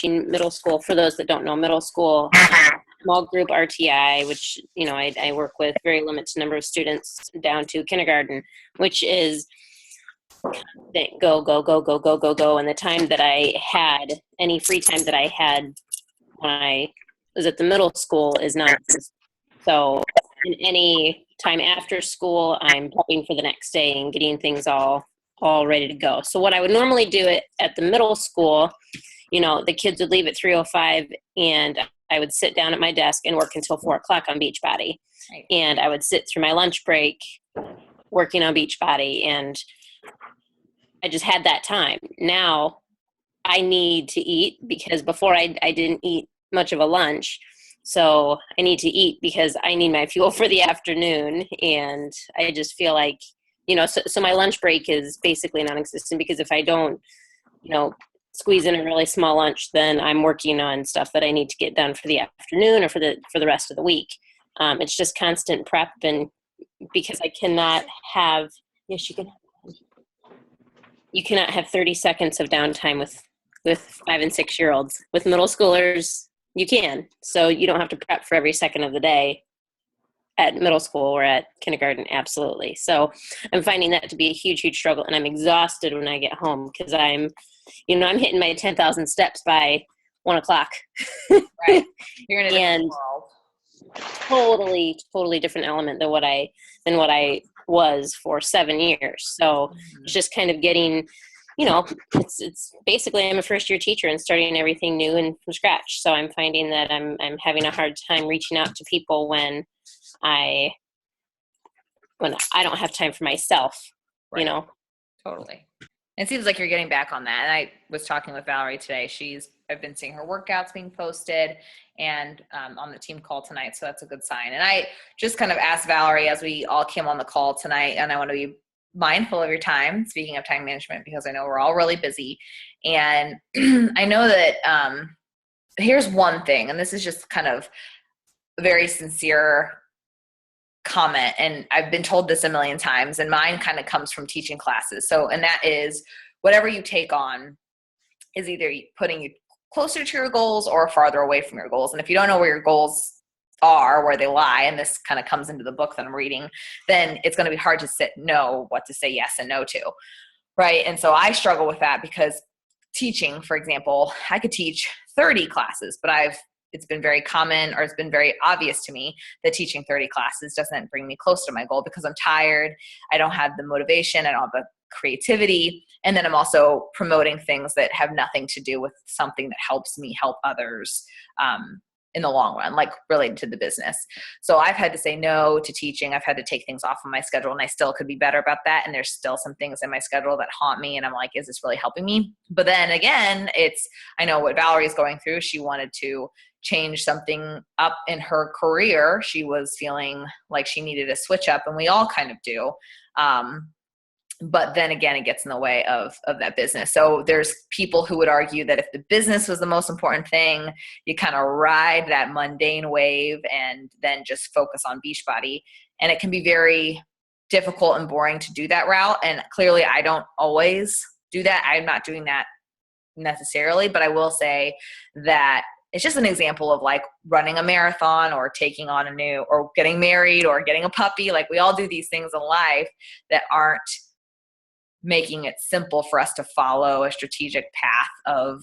middle school. For those that don't know, middle school, small group RTI, which, I work with very limited number of students down to kindergarten, which is go, go, go, go, go, go, go. And the time that I had, any free time that I had when I was at the middle school is not. So in any time after school, I'm prepping for the next day and getting things all ready to go. So what I would normally do at the middle school, the kids would leave at 3:05 and I would sit down at my desk and work until 4:00 on Beachbody. Right. And I would sit through my lunch break working on Beachbody, and I just had that time. Now I need to eat, because before I didn't eat much of a lunch. So I need to eat because I need my fuel for the afternoon. And I just feel like, so my lunch break is basically non-existent, because if I don't, squeeze in a really small lunch, then I'm working on stuff that I need to get done for the afternoon or for the rest of the week. It's just constant prep, and because I cannot have, you cannot have 30 seconds of downtime with 5 and 6 year olds. With middle schoolers, you can. So you don't have to prep for every second of the day at middle school or at kindergarten. Absolutely. So I'm finding that to be a huge, huge struggle. And I'm exhausted when I get home, because I'm hitting my 10,000 steps by 1:00. Right. You're in a different world. Totally, totally different element than what I was for 7 years. So it's just kind of getting, it's basically, I'm a first year teacher and starting everything new and from scratch. So I'm finding that I'm having a hard time reaching out to people when I don't have time for myself, right. Totally. It seems like you're getting back on that. And I was talking with Valerie today. I've been seeing her workouts being posted and on the team call tonight. So that's a good sign. And I just kind of asked Valerie as we all came on the call tonight, and I want to be mindful of your time, speaking of time management, because I know we're all really busy. And I know that here's one thing, and this is just kind of a very sincere comment, and I've been told this a million times, and mine kind of comes from teaching classes. So, and that is, whatever you take on is either putting you closer to your goals or farther away from your goals. And if you don't know where your goals are, where they lie, and this kind of comes into the book that I'm reading, then it's going to be hard to know what to say yes and no to. Right. And so I struggle with that, because teaching, for example, I could teach 30 classes, but it's been very common, or it's been very obvious to me, that teaching 30 classes doesn't bring me close to my goal, because I'm tired. I don't have the motivation. I don't have the creativity. And then I'm also promoting things that have nothing to do with something that helps me help others in the long run, like related to the business. So I've had to say no to teaching. I've had to take things off of my schedule, and I still could be better about that. And there's still some things in my schedule that haunt me. And I'm like, is this really helping me? But then again, I know what Valerie's going through. She wanted to change something up in her career. She was feeling like she needed a switch up, and we all kind of do. But then again, it gets in the way of that business. So there's people who would argue that if the business was the most important thing, you kind of ride that mundane wave and then just focus on Beachbody. And it can be very difficult and boring to do that route. And clearly I don't always do that. I'm not doing that necessarily, but I will say that it's just an example of like running a marathon, or taking on or getting married, or getting a puppy. Like, we all do these things in life that aren't making it simple for us to follow a strategic path of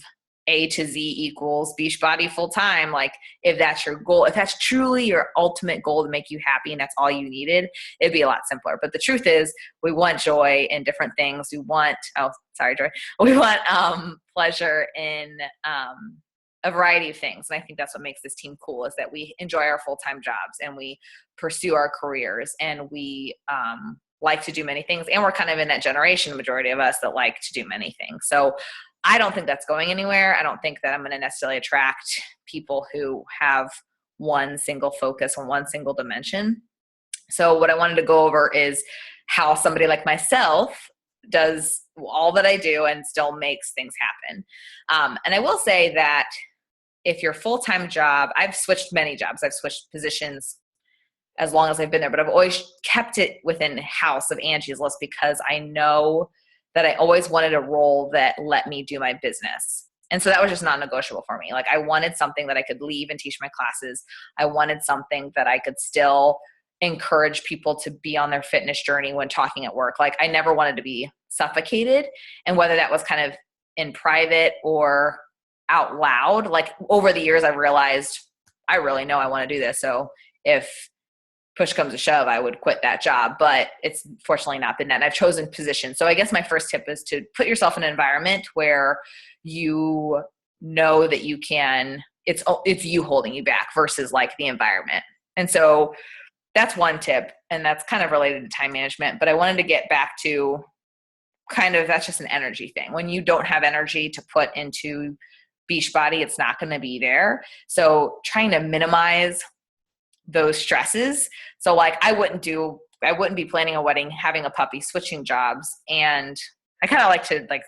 A to Z equals Beachbody full time. Like, if that's your goal, if that's truly your ultimate goal to make you happy and that's all you needed, it'd be a lot simpler. But the truth is, we want joy in different things. We want, Joy. We want pleasure in a variety of things. And I think that's what makes this team cool, is that we enjoy our full-time jobs, and we pursue our careers, and we like to do many things. And we're kind of in that generation, the majority of us, that like to do many things. So I don't think that's going anywhere. I don't think that I'm going to necessarily attract people who have one single focus on one single dimension. So what I wanted to go over is how somebody like myself does all that I do and still makes things happen. And I will say that if your full-time job, I've switched many jobs. I've switched positions as long as I've been there, but I've always kept it within the house of Angie's List, because I know that I always wanted a role that let me do my business. And so that was just not negotiable for me. Like I wanted something that I could leave and teach my classes. I wanted something that I could still encourage people to be on their fitness journey when talking at work. Like I never wanted to be suffocated. And whether that was kind of in private or out loud, like over the years, I've realized I really know I want to do this. So if push comes to shove, I would quit that job, but it's fortunately not been that. And I've chosen positions. So I guess my first tip is to put yourself in an environment where you know that you can, it's you holding you back versus like the environment. And so that's one tip, and that's kind of related to time management, but I wanted to get back to kind of, that's just an energy thing. When you don't have energy to put into Beachbody, it's not going to be there. So trying to minimize those stresses. So like I wouldn't be planning a wedding, having a puppy, switching jobs. And I kind of like to like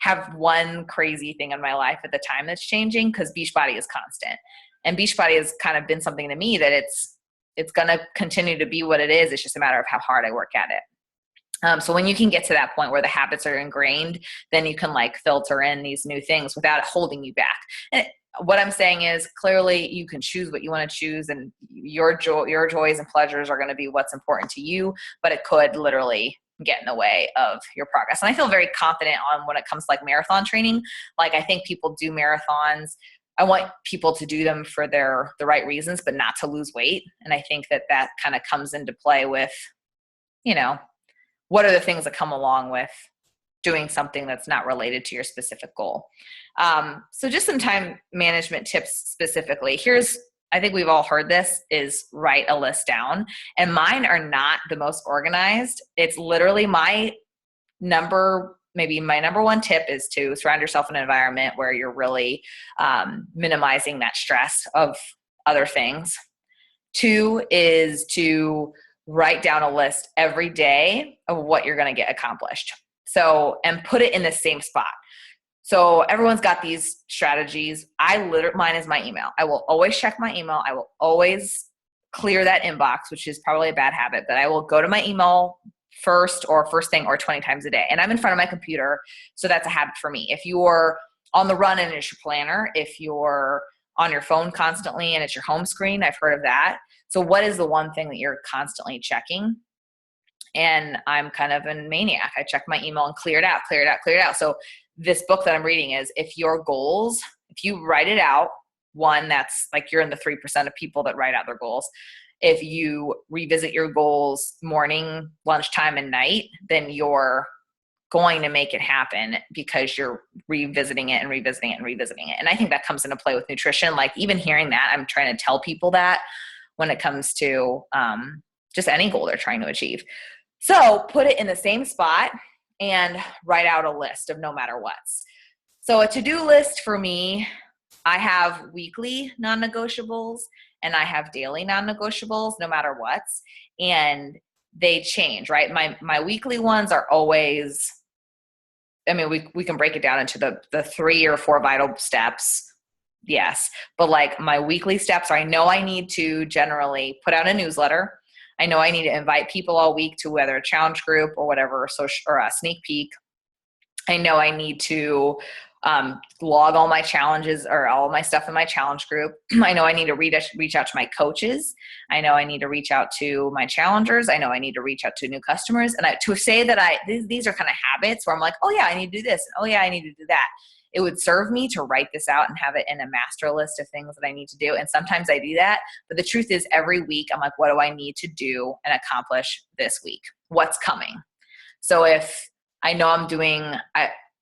have one crazy thing in my life at the time that's changing, because Beachbody is constant. And Beachbody has kind of been something to me that it's going to continue to be what it is. It's just a matter of how hard I work at it. So when you can get to that point where the habits are ingrained, then you can like filter in these new things without it holding you back. And what I'm saying is clearly you can choose what you want to choose, and your joys and pleasures are going to be what's important to you, but it could literally get in the way of your progress. And I feel very confident on when it comes to like marathon training. Like I think people do marathons. I want people to do them for the right reasons, but not to lose weight. And I think that kind of comes into play with, what are the things that come along with doing something that's not related to your specific goal. So just some time management tips specifically. I think we've all heard this, is write a list down. And mine are not the most organized. It's literally my number one tip is to surround yourself in an environment where you're really minimizing that stress of other things. 2 is to write down a list every day of what you're going to get accomplished. So, and put it in the same spot. So everyone's got these strategies. Mine is my email. I will always check my email. I will always clear that inbox, which is probably a bad habit, but I will go to my email first thing or 20 times a day. And I'm in front of my computer. So that's a habit for me. If you're on the run and it's your planner, if you're on your phone constantly and it's your home screen, I've heard of that. So what is the one thing that you're constantly checking? And I'm kind of a maniac. I check my email and clear it out. So this book that I'm reading is if you write it out, one, that's like you're in the 3% of people that write out their goals. If you revisit your goals morning, lunchtime, and night, then you're going to make it happen because you're revisiting it. And I think that comes into play with nutrition. Like even hearing that, I'm trying to tell people that when it comes to just any goal they're trying to achieve. So put it in the same spot and write out a list of no matter what's. So a to-do list for me, I have weekly non-negotiables and I have daily non-negotiables no matter what's, and they change, right? My weekly ones are always, we can break it down into the 3 or 4 vital steps. Yes. But like my weekly steps are, I know I need to generally put out a newsletter. I know I need to invite people all week to whether a challenge group or whatever, or a sneak peek. I know I need to log all my challenges or all my stuff in my challenge group. I know I need to reach out to my coaches. I know I need to reach out to my challengers. I know I need to reach out to new customers. And to say that these are kind of habits where I'm like, oh yeah, I need to do this. And, oh yeah, I need to do that. It would serve me to write this out and have it in a master list of things that I need to do. And sometimes I do that. But the truth is every week I'm like, what do I need to do and accomplish this week? What's coming? So if I know I'm doing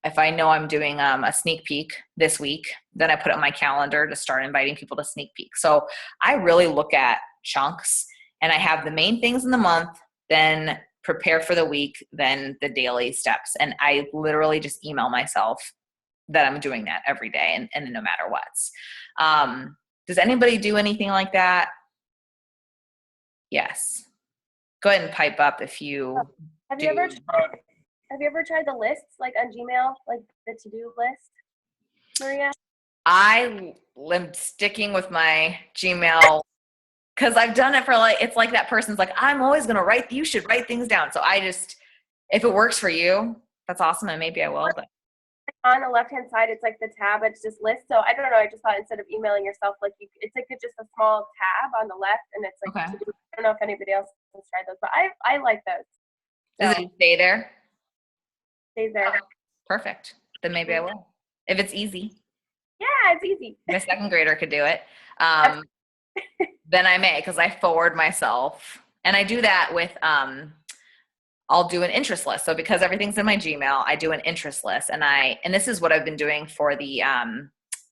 a sneak peek this week, then I put it on my calendar to start inviting people to sneak peek. So I really look at chunks, and I have the main things in the month, then prepare for the week, then the daily steps. And I literally just email myself that I'm doing that every day and no matter what's. Does anybody do anything like that? Yes. Go ahead and pipe up if you Have you ever tried the lists, like on Gmail, like the to-do list, Maria? I am sticking with my Gmail because I've done it for it's like that person's like, I'm always going to you should write things down. So if it works for you, that's awesome. And maybe I will, but on the left-hand side, it's like the tab. It's just list. So I don't know. I just thought instead of emailing yourself, like it's like just a small tab on the left, and it's like Okay. I don't know if anybody else has tried those, but I like those. Does So it stay there? stays there. Perfect. Then maybe I will. If it's easy. Yeah, it's easy. My second grader could do it. Then I may, because I forward myself. And I do that with, I'll do an interest list. So because everything's in my Gmail, I do an interest list. And this is what I've been doing for the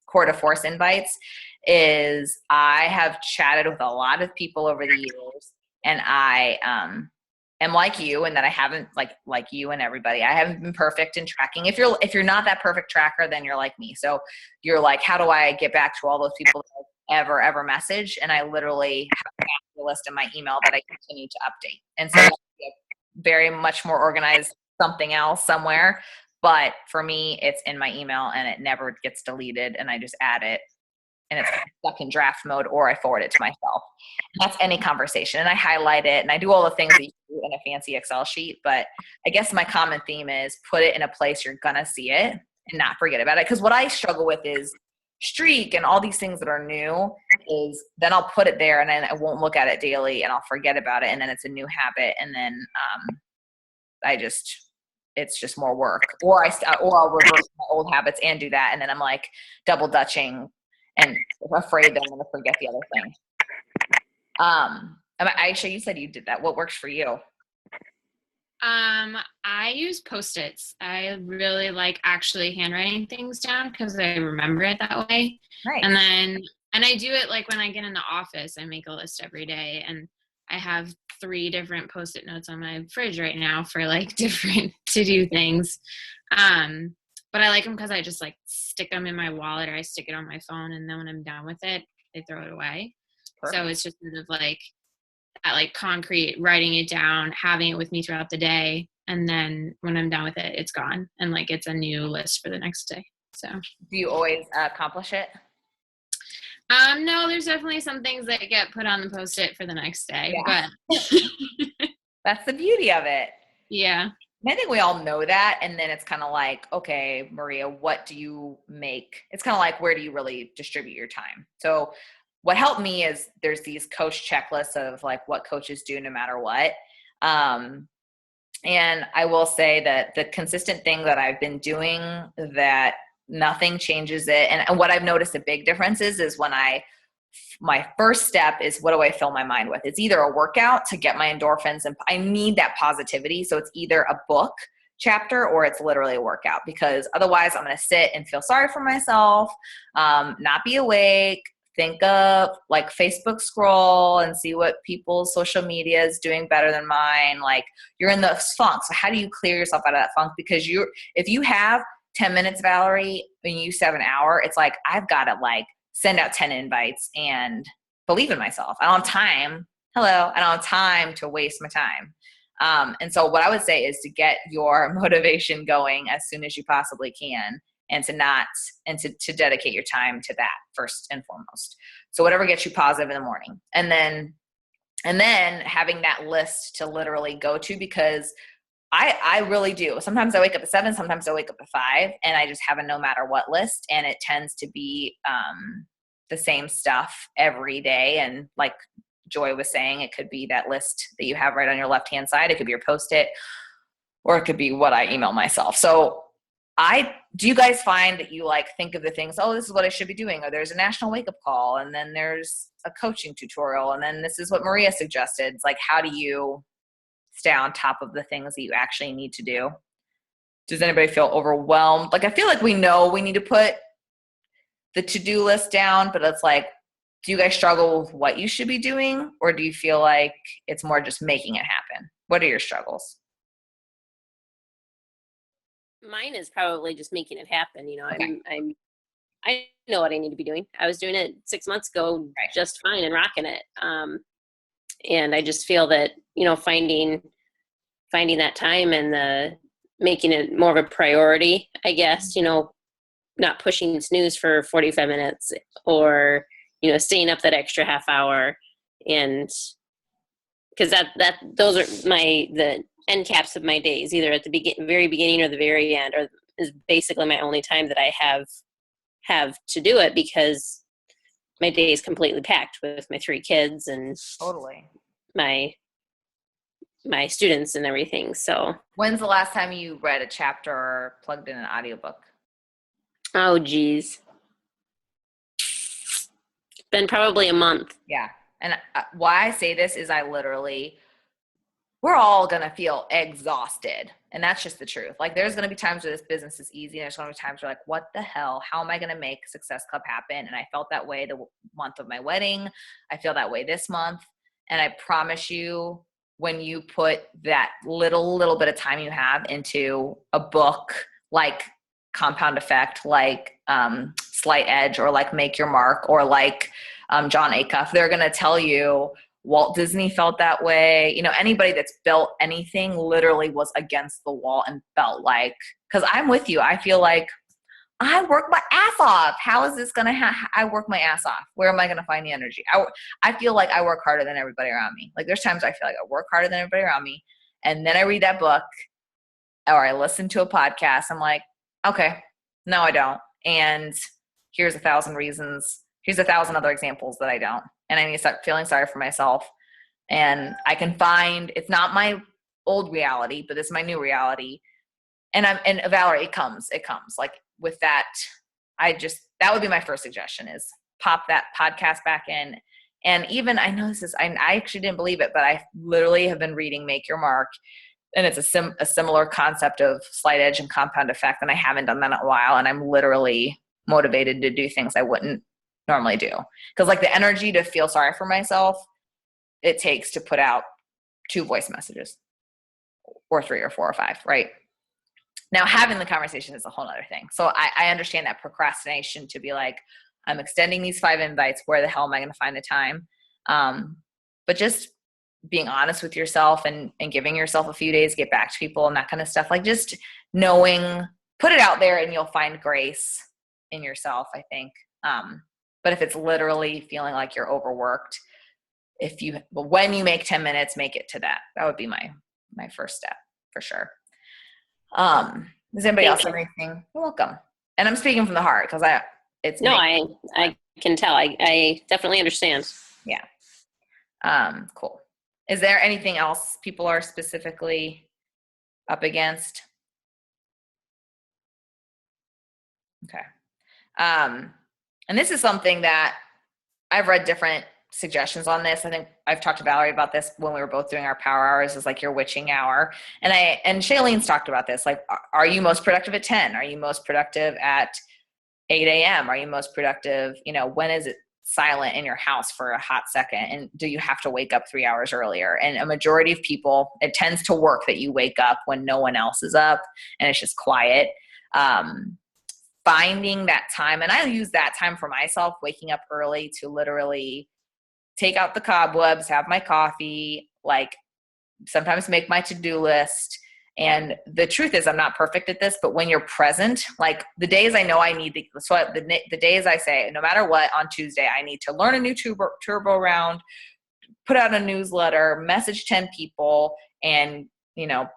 Core de Force invites, is I have chatted with a lot of people over the years, and I am like you, and that I haven't like you and everybody, I haven't been perfect in tracking. If you're not that perfect tracker, then you're like me. So you're like, how do I get back to all those people that I've ever messaged? And I literally have a master list in my email that I continue to update. And so very much more organized something else somewhere. But for me, it's in my email and it never gets deleted, and I just add it and it's stuck in draft mode, or I forward it to myself. And that's any conversation. And I highlight it and I do all the things that you do in a fancy Excel sheet. But I guess my common theme is put it in a place you're going to see it and not forget about it. Because what I struggle with is Streak and all these things that are new, is then I'll put it there and then I won't look at it daily and I'll forget about it. And then it's a new habit. And then it's just more work, or I'll reverse my old habits and do that. And then I'm like double dutching and afraid that I'm going to forget the other thing. Aisha, you said you did that. What works for you? I use Post-its. I really like actually handwriting things down because I remember it that way. Nice. And I do it like when I get in the office, I make a list every day, and I have 3 different Post-it notes on my fridge right now for like different to-do things. But I like them because I just like stick them in my wallet, or I stick it on my phone, and then when I'm done with it, I throw it away. Perfect. So it's just sort of like that, like concrete, writing it down, having it with me throughout the day, and then when I'm done with it, it's gone, and like it's a new list for the next day. So do you always accomplish it? No, there's definitely some things that get put on the Post-it for the next day, Yeah. but That's the beauty of it. yeah. I think we all know that. And then it's kind of like, okay, Maria, what do you make? It's kind of like, where do you really distribute your time? So what helped me is there's these coach checklists of like what coaches do no matter what. And I will say that the consistent thing that I've been doing that nothing changes it. And what I've noticed a big difference is when my first step is, what do I fill my mind with? It's either a workout to get my endorphins, and I need that positivity. So it's either a book chapter or it's literally a workout, because otherwise I'm going to sit and feel sorry for myself, not be awake, think of like Facebook scroll and see what people's social media is doing better than mine. Like, you're in the funk. So how do you clear yourself out of that funk? Because if you have 10 minutes, Valerie, and you used to have an hour, it's like, I've got to like send out 10 invites and believe in myself. I don't have time. I don't have time to waste my time. And so what I would say is to get your motivation going as soon as you possibly can, and to dedicate your time to that first and foremost. So whatever gets you positive in the morning, and then having that list to literally go to, because I really do. Sometimes I wake up at 7, sometimes I wake up at 5, and I just have a no matter what list, and it tends to be the same stuff every day. And like Joy was saying, it could be that list that you have right on your left-hand side. It could be your Post-it, or it could be what I email myself. So do you guys find that you like think of the things, oh, this is what I should be doing, or there's a national wake-up call, and then there's a coaching tutorial, and then this is what Maria suggested. It's like, how do you stay on top of the things that you actually need to do? Does anybody feel overwhelmed? Like, I feel like we know we need to put the to-do list down, but it's like, do you guys struggle with what you should be doing, or do you feel like it's more just making it happen? What are your struggles? Mine is probably just making it happen. Okay. I know what I need to be doing. I was doing it 6 months ago, Right. just fine and rocking it. And I just feel that, finding that time and making it more of a priority, I guess, not pushing snooze for 45 minutes, or, staying up that extra half hour. And because those are the end caps of my days, either at the very beginning or the very end, or is basically my only time that I have to do it, because my day is completely packed with my 3 kids and Totally. my students and everything. So, When's the last time you read a chapter or plugged in an audiobook? oh geez, it's been probably a month. Yeah. And why I say this is we're all going to feel exhausted. And that's just the truth. Like, there's going to be times where this business is easy. And there's going to be times where like, what the hell? How am I going to make Success Club happen? And I felt that way the month of my wedding. I feel that way this month. And I promise you, when you put that little bit of time you have into a book like Compound Effect, like Slight Edge, or like Make Your Mark, or like John Acuff, they're going to tell you Walt Disney felt that way. You know, anybody that's built anything literally was against the wall and felt like, because I'm with you. I feel like I work my ass off. How is this going to I work my ass off. Where am I going to find the energy? I feel like I work harder than everybody around me. Like, there's times I feel like I work harder than everybody around me. And then I read that book or I listen to a podcast. I'm like, okay, no, I don't. And here's 1,000 reasons. Here's 1,000 other examples that I don't. And I need to start feeling sorry for myself. And I can find, it's not my old reality, but it's my new reality. And Valerie, it comes like with that. That would be my first suggestion, is pop that podcast back in. And even, I know this is, I actually didn't believe it, but I literally have been reading Make Your Mark, and it's a similar concept of Slight Edge and Compound Effect. And I haven't done that in a while. And I'm literally motivated to do things I wouldn't normally do. Cause like the energy to feel sorry for myself, it takes to put out 2 voice messages, or 3 or 4 or 5, right? Now, having the conversation is a whole other thing. So I understand that procrastination to be like, I'm extending these 5 invites. Where the hell am I going to find the time? But just being honest with yourself and giving yourself a few days, get back to people and that kind of stuff. Like, just knowing, put it out there and you'll find grace in yourself, I think. But if it's literally feeling like you're overworked, when you make 10 minutes, make it to that. That would be my first step for sure. Does anybody else have anything? You're welcome. And I'm speaking from the heart, because I can tell. I definitely understand. Yeah. Cool. Is there anything else people are specifically up against? Okay. And this is something that I've read different suggestions on this. I think I've talked to Valerie about this when we were both doing our power hours, is like your witching hour. And Shailene's talked about this. Like, are you most productive at 10? Are you most productive at 8 a.m.? Are you most productive, when is it silent in your house for a hot second? And do you have to wake up 3 hours earlier? And a majority of people, it tends to work that you wake up when no one else is up and it's just quiet. Finding that time, and I use that time for myself, waking up early, to literally take out the cobwebs, have my coffee, like sometimes make my to-do list. And the truth is, I'm not perfect at this, but when you're present, like the days I know I need the days I say, no matter what, on Tuesday, I need to learn a new turbo round, put out a newsletter, message 10 people, and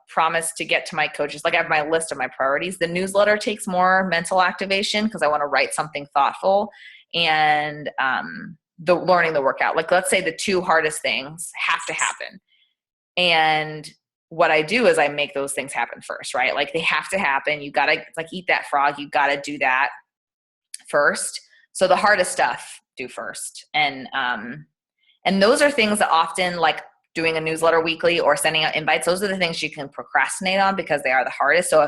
promise to get to my coaches. Like, I have my list of my priorities. The newsletter takes more mental activation because I want to write something thoughtful, and the learning the workout. Like, let's say the 2 hardest things have to happen. And what I do is I make those things happen first, right? Like, they have to happen. You got to eat that frog. You got to do that first. So the hardest stuff do first. And those are things that often, like doing a newsletter weekly or sending out invites, those are the things you can procrastinate on because they are the hardest. So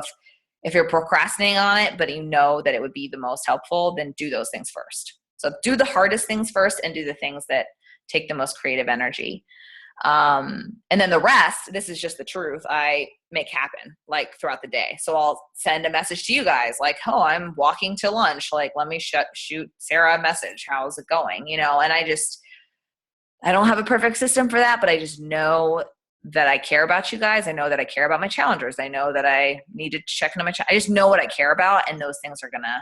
if you're procrastinating on it, but you know that it would be the most helpful, then do those things first. So do the hardest things first and do the things that take the most creative energy. And then the rest, this is just the truth, I make happen like throughout the day. So I'll send a message to you guys like, oh, I'm walking to lunch. Like, let me shoot Sarah a message. How's it going? And I don't have a perfect system for that, but I just know that I care about you guys. I know that I care about my challengers. I know that I need to check into I just know what I care about, and those things are going to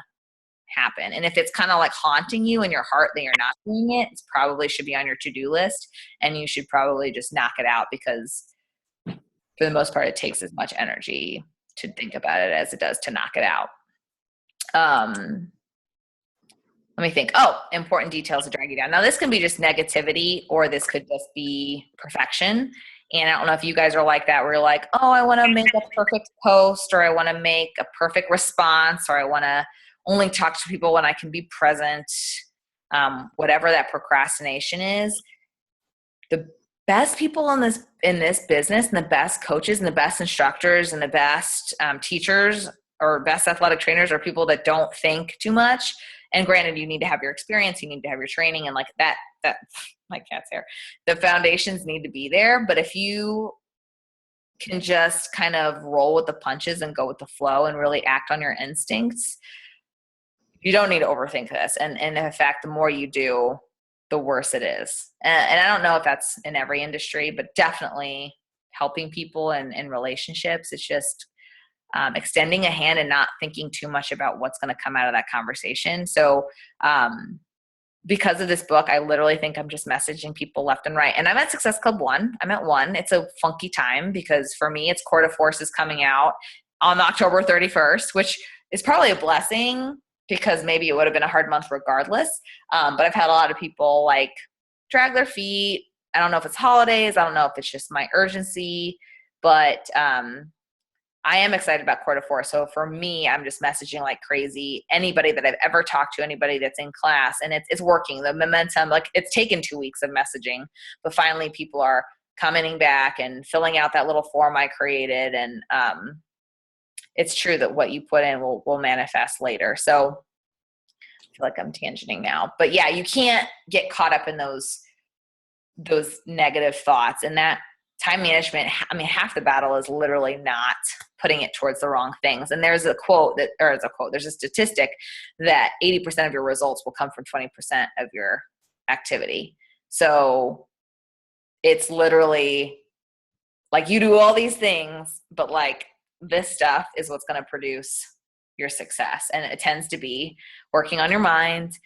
happen. And if it's kind of like haunting you in your heart that you're not doing it, it probably should be on your to-do list, and you should probably just knock it out, because for the most part, it takes as much energy to think about it as it does to knock it out. Let me think. Oh, important details to drag you down. Now, this can be just negativity, or this could just be perfection. And I don't know if you guys are like that, where you're like, oh, I want to make a perfect post, or I want to make a perfect response, or I want to only talk to people when I can be present. Whatever that procrastination is, the best people in this business, and the best coaches and the best instructors and the best teachers or best athletic trainers are people that don't think too much. And granted, you need to have your experience, you need to have your training, and like that my cat's hair, the foundations need to be there. But if you can just kind of roll with the punches and go with the flow and really act on your instincts, you don't need to overthink this. And in fact, the more you do, the worse it is. And I don't know if that's in every industry, but definitely helping people and in relationships, it's just extending a hand and not thinking too much about what's going to come out of that conversation. So because of this book, I literally think I'm just messaging people left and right. And I'm at Success Club 1. I'm at 1. It's a funky time because for me, it's Core de Force is coming out on October 31st, which is probably a blessing because maybe it would have been a hard month regardless. But I've had a lot of people like drag their feet. I don't know if it's holidays. I don't know if it's just my urgency, but I am excited about Core de Force. So for me, I'm just messaging like crazy. Anybody that I've ever talked to, anybody that's in class, and it's working. The momentum, like it's taken 2 weeks of messaging, but finally people are commenting back and filling out that little form I created. And it's true that what you put in will manifest later. So I feel like I'm tangenting now, but yeah, you can't get caught up in those negative thoughts and that. Time management, I mean, half the battle is literally not putting it towards the wrong things. And there's there's a statistic that 80% of your results will come from 20% of your activity. So it's literally like you do all these things, but like this stuff is what's going to produce your success. And it tends to be working on your mind,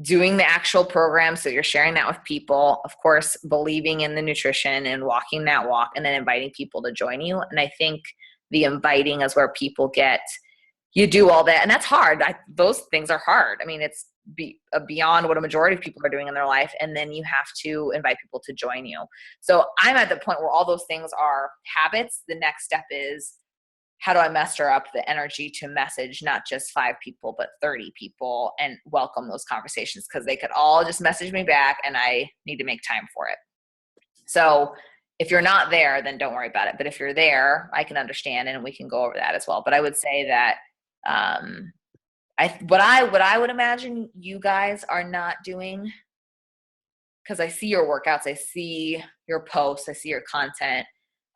doing the actual program. So you're sharing that with people, of course, believing in the nutrition and walking that walk, and then inviting people to join you. And I think the inviting is where people you do all that. And that's hard. Those things are hard. I mean, it's beyond what a majority of people are doing in their life. And then you have to invite people to join you. So I'm at the point where all those things are habits. The next step is, how do I muster up the energy to message not just 5 people, but 30 people and welcome those conversations? Because they could all just message me back and I need to make time for it. So if you're not there, then don't worry about it. But if you're there, I can understand and we can go over that as well. But I would say that what I would imagine you guys are not doing, because I see your workouts, I see your posts, I see your content,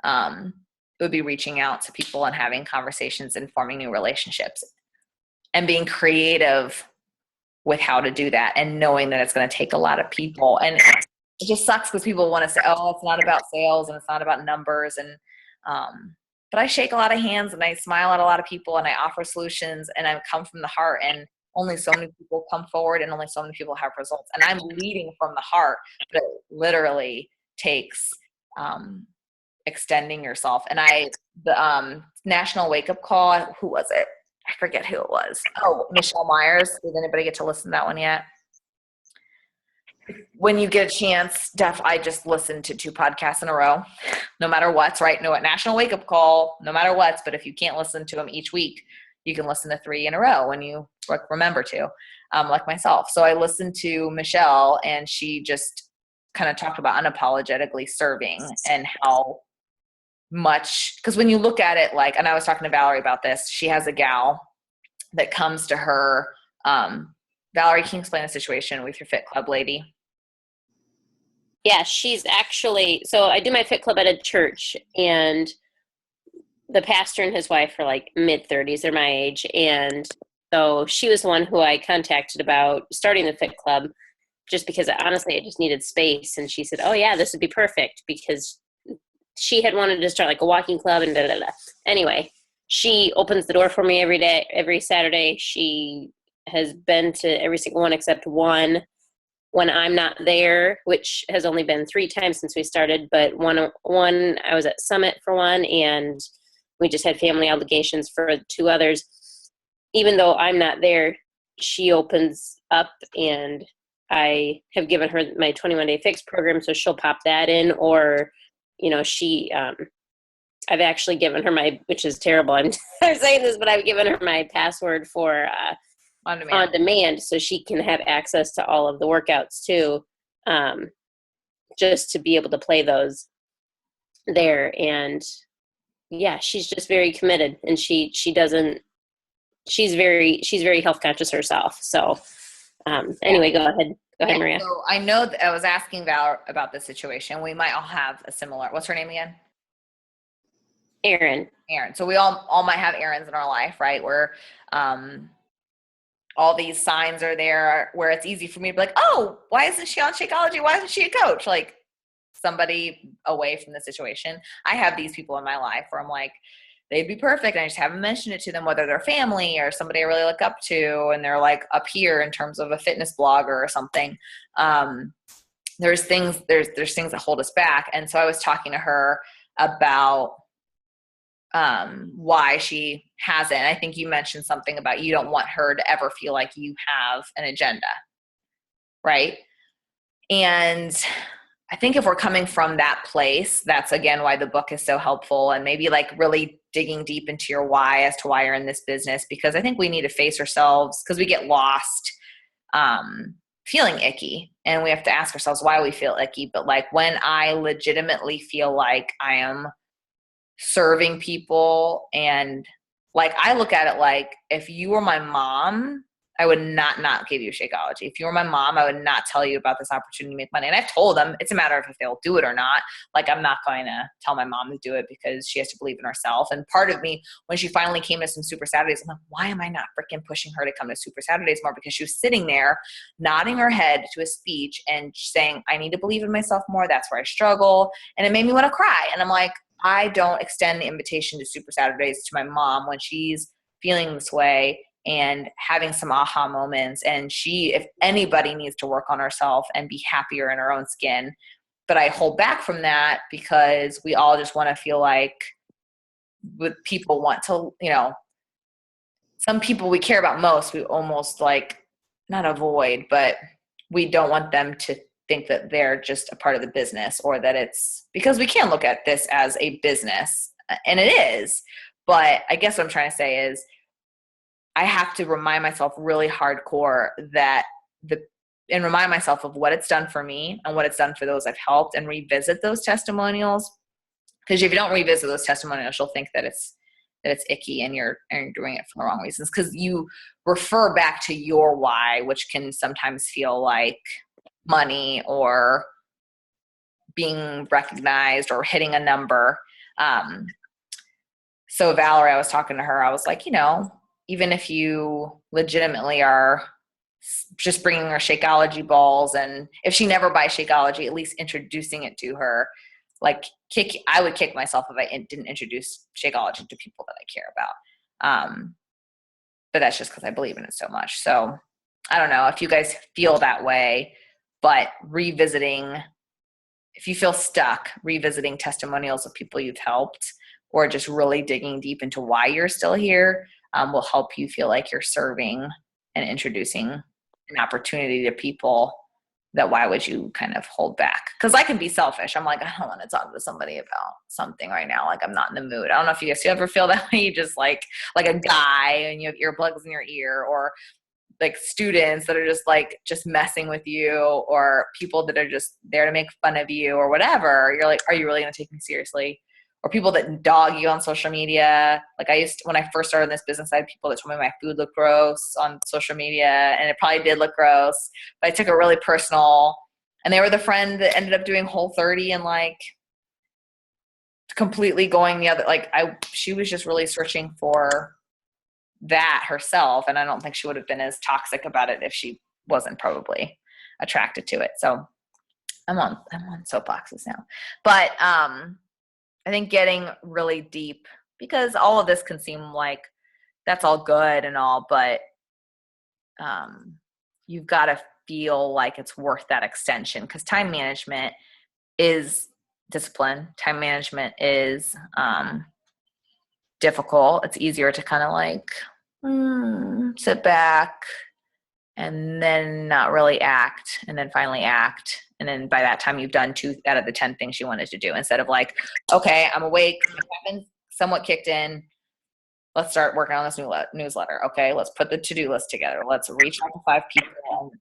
it would be reaching out to people and having conversations and forming new relationships and being creative with how to do that and knowing that it's going to take a lot of people. And it just sucks because people want to say, oh, it's not about sales and it's not about numbers. And, but I shake a lot of hands and I smile at a lot of people and I offer solutions and I come from the heart, and only so many people come forward and only so many people have results. And I'm leading from the heart, but it literally takes, extending yourself. And the National Wake Up Call, who was it? I forget who it was. Oh, Michelle Myers. Did anybody get to listen to that one yet? When you get a chance, I just listened to 2 podcasts in a row, no matter what's right. No, National Wake Up Call, no matter what. But if you can't listen to them each week, you can listen to 3 in a row when you remember to, like myself. So I listened to Michelle, and she just kind of talked about unapologetically serving and how much, because when you look at it, like, and I was talking to Valerie about this, she has a gal that comes to her. Valerie, can you explain the situation with your Fit Club lady? Yeah, she's actually, so I do my Fit Club at a church, and the pastor and his wife are like mid-30s, they're my age. And so she was the one who I contacted about starting the Fit Club, just because honestly, I just needed space. And she said, oh yeah, this would be perfect, because she had wanted to start like a walking club and da-da-da. Anyway, she opens the door for me every day, every Saturday. She has been to every single one except one when I'm not there, which has only been 3 times since we started. But one I was at Summit for one, and we just had family obligations for 2 others. Even though I'm not there, she opens up, and I have given her my 21-day fix program, so she'll pop that in, or, I've actually given her which is terrible. I'm saying this, but I've given her my password for on demand, so she can have access to all of the workouts too, just to be able to play those there. And yeah, she's just very committed, and she's very health conscious herself. So anyway, go ahead, Maria. So I know that I was asking Val about the situation. We might all have a similar, what's her name again? Erin. So we all might have Erins in our life, right? Where all these signs are there where it's easy for me to be like, oh, why isn't she on Shakeology? Why isn't she a coach? Like somebody away from the situation. I have these people in my life where I'm like, they'd be perfect. And I just haven't mentioned it to them, whether they're family or somebody I really look up to, and they're like up here in terms of a fitness blogger or something. There's things that hold us back. And so I was talking to her about why she hasn't. I think you mentioned something about you don't want her to ever feel like you have an agenda, right? And I think if we're coming from that place, that's again why the book is so helpful, and maybe like really digging deep into your why as to why you're in this business, because I think we need to face ourselves, because we get lost feeling icky, and we have to ask ourselves why we feel icky. But like when I legitimately feel like I am serving people, and like I look at it like, if you were my mom, I would not give you Shakeology. If you were my mom, I would not tell you about this opportunity to make money. And I've told them it's a matter of if they'll do it or not. Like I'm not going to tell my mom to do it because she has to believe in herself. And part of me, when she finally came to some Super Saturdays, I'm like, why am I not freaking pushing her to come to Super Saturdays more? Because she was sitting there nodding her head to a speech and saying, I need to believe in myself more. That's where I struggle. And it made me want to cry. And I'm like, I don't extend the invitation to Super Saturdays to my mom when she's feeling this way and having some aha moments. And she, if anybody, needs to work on herself and be happier in her own skin. But I hold back from that because we all just want to feel like people want to, some people we care about most, we almost like not avoid, but we don't want them to think that they're just a part of the business, or that it's, because we can look at this as a business, and it is. But I guess what I'm trying to say is I have to remind myself really hardcore and remind myself of what it's done for me and what it's done for those I've helped, and revisit those testimonials. Because if you don't revisit those testimonials, you'll think that it's icky, and you're doing it for the wrong reasons, because you refer back to your why, which can sometimes feel like money or being recognized or hitting a number. So Valerie, I was talking to her, I was like, even if you legitimately are just bringing her Shakeology balls, and if she never buys Shakeology, at least introducing it to her, like I would kick myself if I didn't introduce Shakeology to people that I care about. But that's just because I believe in it so much. So I don't know if you guys feel that way, but if you feel stuck, revisiting testimonials of people you've helped, or just really digging deep into why you're still here, will help you feel like you're serving and introducing an opportunity to people that why would you kind of hold back? Because I can be selfish. I'm like, I don't want to talk to somebody about something right now. Like I'm not in the mood. I don't know if you ever feel that way. You just like a guy and you have earplugs in your ear, or like students that are just messing with you, or people that are just there to make fun of you or whatever. You're like, are you really going to take me seriously? Or people that dog you on social media. Like when I first started in this business, I had people that told me my food looked gross on social media, and it probably did look gross, but I took it really personal. And they were the friend that ended up doing Whole30 and like completely going the other, she was just really searching for that herself. And I don't think she would have been as toxic about it if she wasn't probably attracted to it. So I'm on soapboxes now, but, I think getting really deep, because all of this can seem like that's all good and all, but you've got to feel like it's worth that extension, because time management is discipline. Time management is difficult. It's easier to kind of like sit back and then not really act, and then finally act. And then by that time, you've done 2 out of the 10 things you wanted to do, instead of like, okay, I'm awake, I've been somewhat kicked in. Let's start working on this new newsletter. Okay, let's put the to-do list together. Let's reach out to 5 people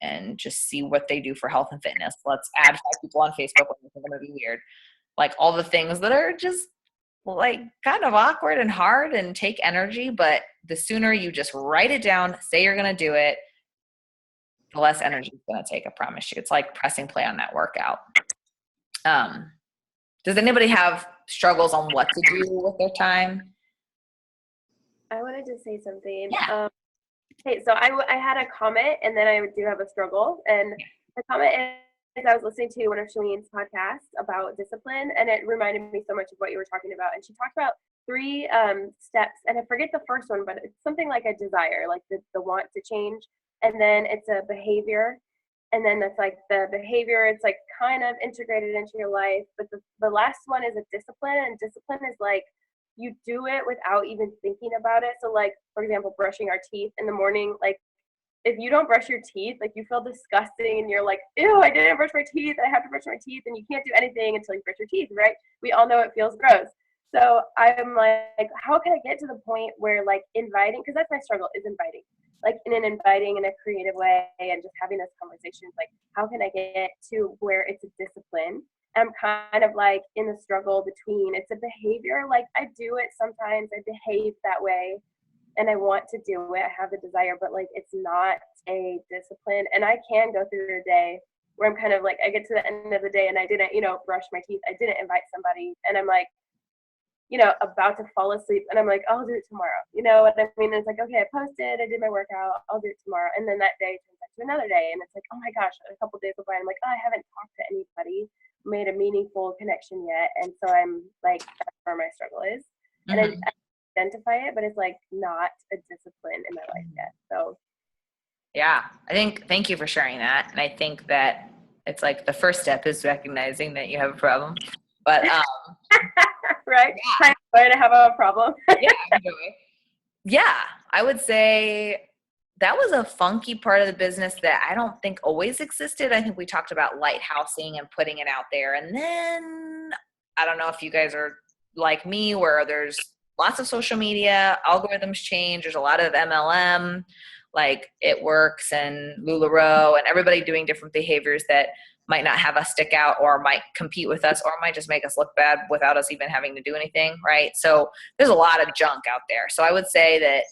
and just see what they do for health and fitness. Let's add 5 people on Facebook when we think I'm gonna be weird. Like all the things that are just like kind of awkward and hard and take energy, but the sooner you just write it down, say you're gonna do it, the less energy it's gonna take, I promise you. It's like pressing play on that workout. Does anybody have struggles on what to do with their time? I wanted to say something. Yeah. Okay, so I had a comment, and then I do have a struggle. And the comment is, I was listening to one of Shalene's podcasts about discipline, and it reminded me so much of what you were talking about. And she talked about 3 steps, and I forget the first one, but it's something like a desire, like the want to change, and then it's a behavior, and then that's like the behavior, it's like kind of integrated into your life. But the last one is a discipline, and discipline is like you do it without even thinking about it. So like, for example, brushing our teeth in the morning, like if you don't brush your teeth, like you feel disgusting and you're like, ew, I didn't brush my teeth. I have to brush my teeth. And you can't do anything until you brush your teeth, right? We all know it feels gross. So I'm like, how can I get to the point where like inviting, because that's my struggle, is inviting. Like in an inviting in a creative way and just having those conversations, like how can I get to where it's a discipline? I'm kind of like in the struggle between, it's a behavior, like I do it sometimes, I behave that way and I want to do it, I have the desire, but like it's not a discipline. And I can go through a day where I'm kind of like, I get to the end of the day and I didn't, brush my teeth, I didn't invite somebody, and I'm like, about to fall asleep, and I'm like, I'll do it tomorrow. You know what I mean? It's like, okay, I posted, I did my workout, I'll do it tomorrow. And then that day turns into another day, and it's like, oh my gosh, a couple days go by, I'm like, oh, I haven't talked to anybody, made a meaningful connection yet. And so I'm like, that's where my struggle is. And I identify it, but it's like not a discipline in my life yet. So Yeah, thank you for sharing that. And I think that it's like the first step is recognizing that you have a problem. But right? Yeah. Time to have a problem. Yeah, I would say that was a funky part of the business that I don't think always existed. I think we talked about lighthousing and putting it out there. And then I don't know if you guys are like me, where there's lots of social media, algorithms change, there's a lot of MLM, like It Works and LuLaRoe and everybody doing different behaviors that might not have us stick out or might compete with us or might just make us look bad without us even having to do anything, right? So there's a lot of junk out there. So I would say that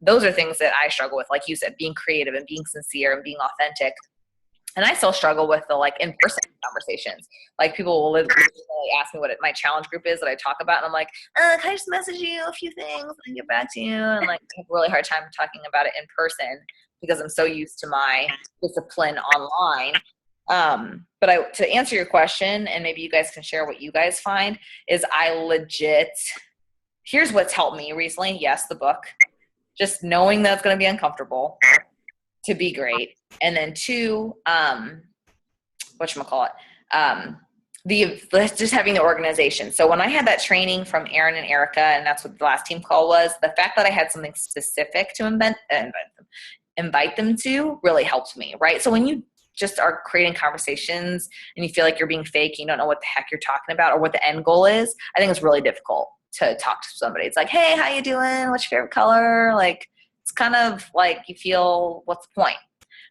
those are things that I struggle with, like you said, being creative and being sincere and being authentic. And I still struggle with the like in-person conversations. Like people will literally ask me what my challenge group is that I talk about. And I'm like, can I just message you a few things and get back to you? And like I have a really hard time talking about it in person because I'm so used to my discipline online. But to answer your question, and maybe you guys can share what you guys find, is here's what's helped me recently. Yes, the book, just knowing that it's going to be uncomfortable to be great. And then 2, just having the organization. So when I had that training from Aaron and Erica, and that's what the last team call was, the fact that I had something specific to invite them to really helped me, right? So when you just are creating conversations and you feel like you're being fake, you don't know what the heck you're talking about or what the end goal is, I think it's really difficult to talk to somebody. It's like, hey, how you doing? What's your favorite color? Like, it's kind of like you feel, what's the point?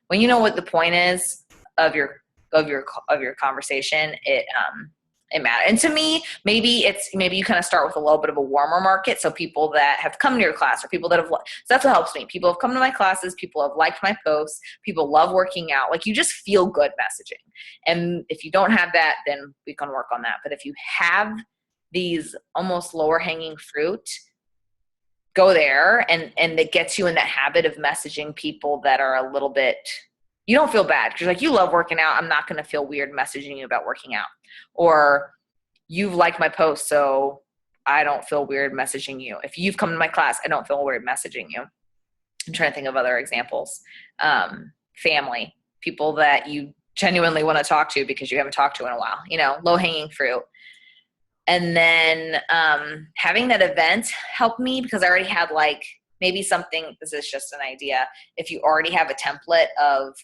When you know what the point is of your conversation, it matters. And to me, maybe you kind of start with a little bit of a warmer market. So people that have come to your class or people that have, so that's what helps me. People have come to my classes. People have liked my posts. People love working out. Like you just feel good messaging. And if you don't have that, then we can work on that. But if you have these almost lower hanging fruit, go there and it gets you in that habit of messaging people that are a little bit, you don't feel bad because like you love working out. I'm not going to feel weird messaging you about working out, or you've liked my post, so I don't feel weird messaging you. If you've come to my class, I don't feel weird messaging you. I'm trying to think of other examples. Family, people that you genuinely want to talk to because you haven't talked to in a while, low hanging fruit. And then having that event helped me because I already had like maybe something, this is just an idea. If you already have a template of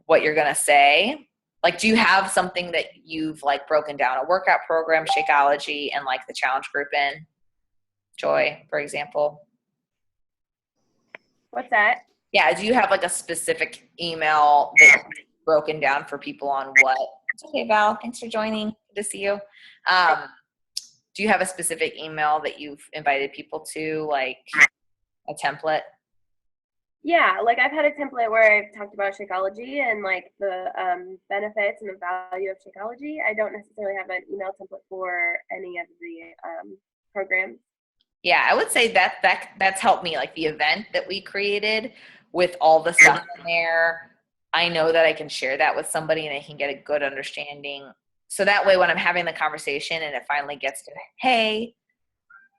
what you're going to say, like, do you have something that you've like broken down a workout program, Shakeology, and like the challenge group in? Joy, for example. What's that? Yeah. Do you have like a specific email that's broken down for people on what? It's okay, Val. Thanks for joining. Good to see you. Do you have a specific email that you've invited people to, like a template? Yeah, like I've had a template where I've talked about Shakeology and like the benefits and the value of Shakeology. I don't necessarily have an email template for any of the programs. Yeah, I would say that's helped me. Like the event that we created with all the stuff in there, I know that I can share that with somebody and they can get a good understanding. So that way when I'm having the conversation and it finally gets to, hey,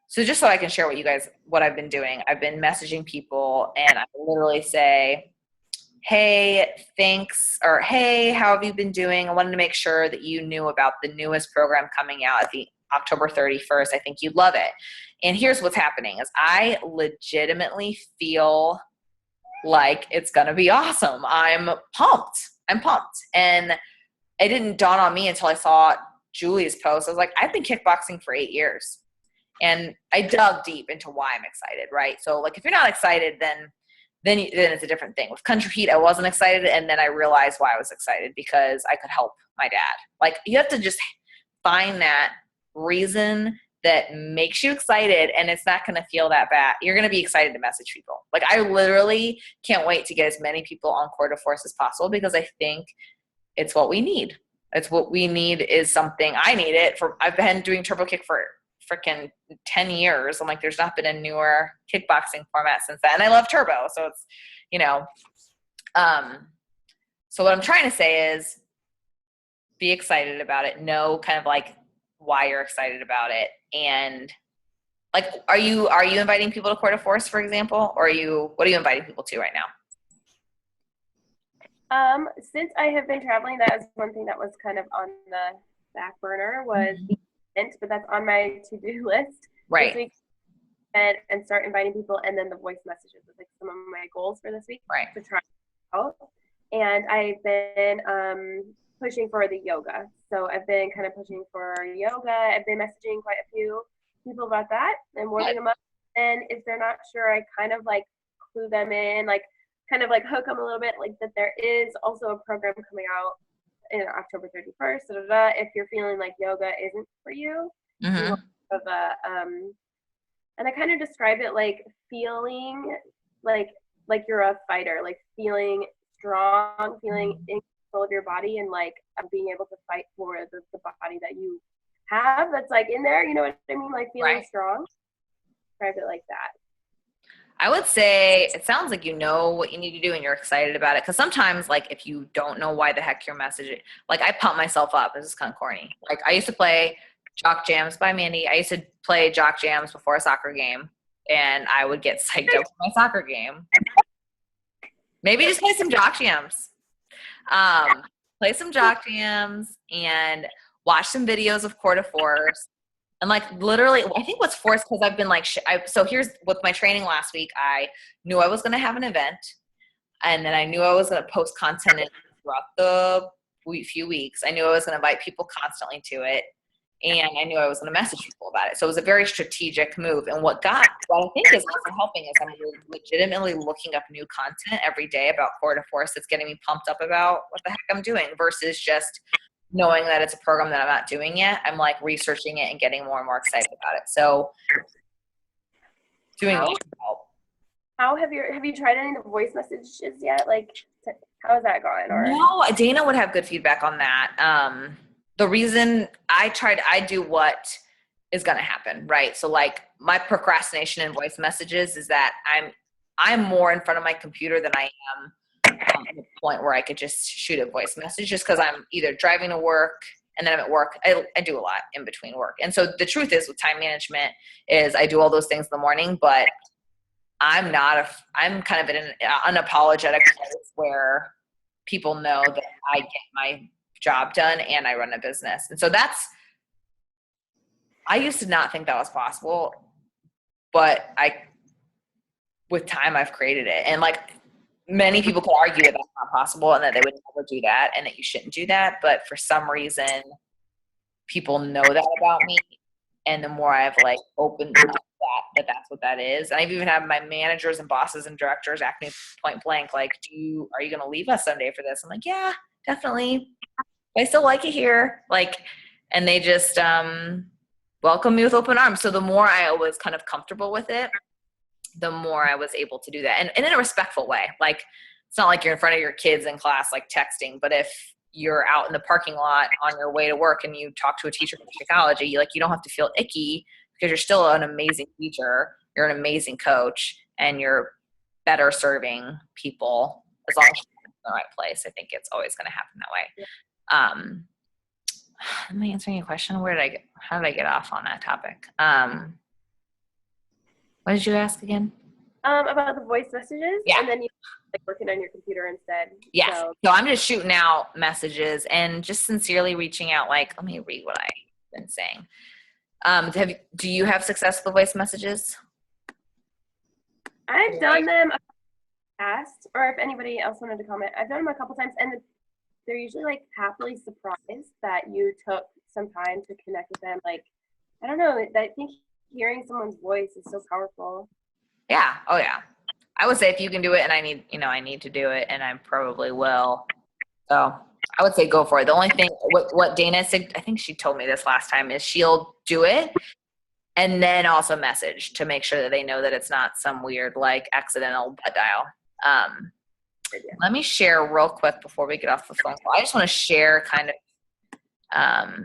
so just so I can share what I've been doing, I've been messaging people and I literally say, hey, thanks, or hey, how have you been doing? I wanted to make sure that you knew about the newest program coming out at the October 31st. I think you'd love it. And here's what's happening is I legitimately feel like it's going to be awesome. I'm pumped. And it didn't dawn on me until I saw Julie's post. I was like, I've been kickboxing for 8 years. And I dug deep into why I'm excited, right? So like if you're not excited, then it's a different thing. With Country Heat, I wasn't excited, and then I realized why I was excited because I could help my dad. Like you have to just find that reason that makes you excited, and it's not going to feel that bad. You're going to be excited to message people. Like I literally can't wait to get as many people on Core de Force as possible because I think it's what we need. It's what we need is something. I need it for. I've been doing Turbo Kick for freaking 10 years. I'm like, there's not been a newer kickboxing format since then. And I love Turbo. So it's, so what I'm trying to say is be excited about it. Know kind of like why you're excited about it. And like, are you inviting people to Core de Force, for example? Or what are you inviting people to right now? Since I have been traveling, that was one thing that was kind of on the back burner was the event, but that's on my to-do list. Right. This week, and start inviting people, and then the voice messages is like some of my goals for this week. Right. To try out. And I've been pushing for the yoga. So I've been kind of pushing for yoga. I've been messaging quite a few people about that and warming them up. And if they're not sure, I kind of like clue them in, like kind of like hook them a little bit, like that there is also a program coming out in October 31st. If you're feeling like yoga isn't for you, Mm-hmm. and I kind of describe it like feeling like you're a fighter, like feeling strong, feeling in control of your body, and like being able to fight for the body that you have that's like in there. You know what I mean? Like feeling strong. Describe it like that. I would say it sounds like you know what you need to do and you're excited about it. Because sometimes, like, if you don't know why the heck you're messaging, like, I pump myself up. This is kind of corny. Like, I used to play Jock Jams by Mandy. I used to play Jock Jams before a soccer game, and I would get psyched up for my soccer game. Maybe just play some Jock Jams. Play some Jock Jams and watch some videos of Core de Force. And like literally, I think what's forced because I've been like, so here's with my training last week, I knew I was going to have an event, and then I knew I was going to post content throughout the few weeks. I knew I was going to invite people constantly to it, and I knew I was going to message people about it. So it was a very strategic move. And what I think is also helping is I'm legitimately looking up new content every day about Core de Force that's getting me pumped up about what the heck I'm doing versus just knowing that it's a program that I'm not doing yet. I'm like researching it and getting more and more excited about it. So doing what help. How have you tried any of the voice messages yet? Like, how is that going? Or No, Dana would have good feedback on that. The reason I do what is going to happen, right? So like my procrastination in voice messages is that I'm more in front of my computer than I am at the point where I could just shoot a voice message just because I'm either driving to work and then I'm at work. I do a lot in between work. And so the truth is with time management is I do all those things in the morning, but I'm kind of in an unapologetic place where people know that I get my job done and I run a business. And so that's I used to not think that was possible, but with time, I've created it. And like many people could argue that that's not possible and that they would never do that and that you shouldn't do that. But for some reason, people know that about me. And the more I've like opened up that's what that is. And I've even had my managers and bosses and directors ask me point blank, like, are you going to leave us someday for this? I'm like, yeah, definitely. I still like it here. Like, and they just welcome me with open arms. So the more I was kind of comfortable with it, the more I was able to do that. And in a respectful way. Like, it's not like you're in front of your kids in class, like texting, but if you're out in the parking lot on your way to work and you talk to a teacher from Shakeology, you don't have to feel icky because you're still an amazing teacher. You're an amazing coach and you're better serving people as long as you're in the right place. I think it's always going to happen that way. Am I answering your question? How did I get off on that topic? What did you ask again? About the voice messages. Yeah. And then you like working on your computer instead. Yeah. So I'm just shooting out messages and just sincerely reaching out. Like, let me read what I've been saying. Do you have success with the voice messages? I've done them past, or if anybody else wanted to comment, I've done them a couple times, and they're usually like happily surprised that you took some time to connect with them. Like, I don't know, I think hearing someone's voice is so powerful. Yeah. Oh yeah. I would say if you can do it, and I need to do it, and I probably will. So I would say go for it. The only thing, what Dana said, I think she told me this last time, is she'll do it and then also message to make sure that they know that it's not some weird like accidental butt dial. Let me share real quick before we get off the phone call. I just want to share kind of